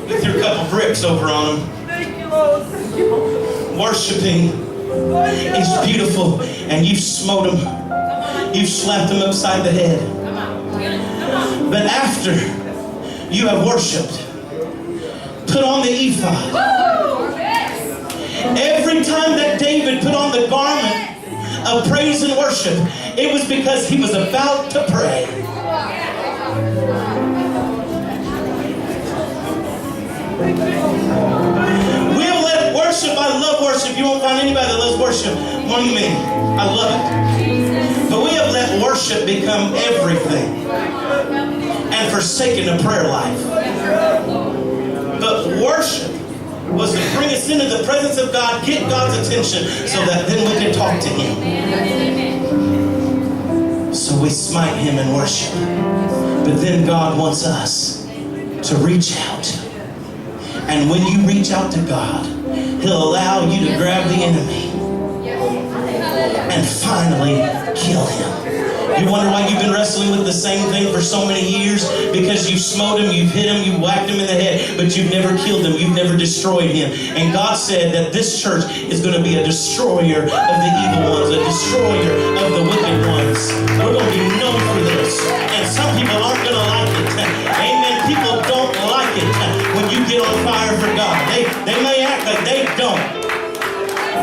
You threw a couple bricks over on them. Thank you, Lord. Thank you, Lord. Worshiping is beautiful, and you've smote them. You've slapped them upside the head. But after you have worshipped, put on the ephod. Every time that David put on the garment of praise and worship, it was because he was about to pray. We'll let worship. I love worship. You won't find anybody that loves worship more than me. I love it. But we have let worship become everything and forsaken a prayer life. But worship was to bring us into the presence of God, get God's attention, so that then we can talk to Him. So we smite Him in worship. But then God wants us to reach out. And when you reach out to God, He'll allow you to grab the enemy and finally kill him. You wonder why you've been wrestling with the same thing for so many years? Because you've smote him, you've hit him, you've whacked him in the head, but you've never killed him, you've never destroyed him. And God said that this church is going to be a destroyer of the evil ones, a destroyer of the wicked ones. We're going to be known for this. And some people aren't going to like it. Amen. People don't like it when you get on fire for God. They may act like they don't.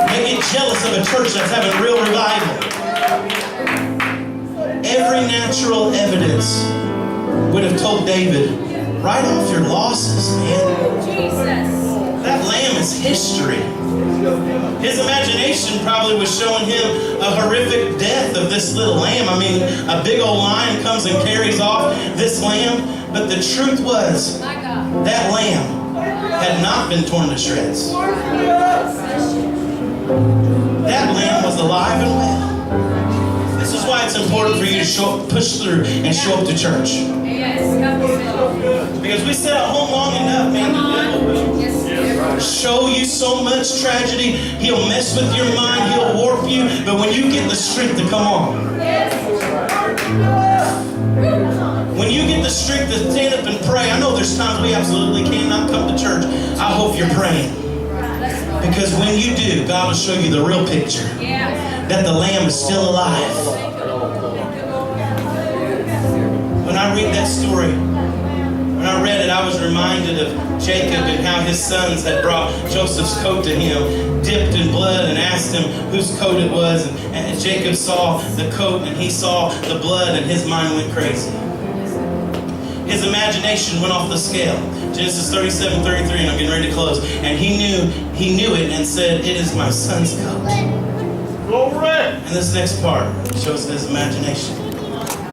They get jealous of a church that's having real revival. Every natural evidence would have told David, write off your losses, man. That lamb is history. His imagination probably was showing him a horrific death of this little lamb. I mean, a big old lion comes and carries off this lamb. But the truth was, that lamb had not been torn to shreds. That lamb was alive and well. This is why it's important for you to push through and show up to church. Because we sit at home long enough, man, the devil will show you so much tragedy. He'll mess with your mind. He'll warp you. But when you get the strength to come on, when you get the strength to stand up and pray, I know there's times we absolutely cannot come to church. I hope you're praying. Because when you do, God will show you the real picture. That the lamb is still alive. When I read that story, when I read it, I was reminded of Jacob and how his sons had brought Joseph's coat to him, dipped in blood, and asked him whose coat it was. And Jacob saw the coat and he saw the blood and his mind went crazy. His imagination went off the scale. Genesis 37:33, and I'm getting ready to close. And he knew it and said, it is my son's coat. Glory. And this next part shows his imagination.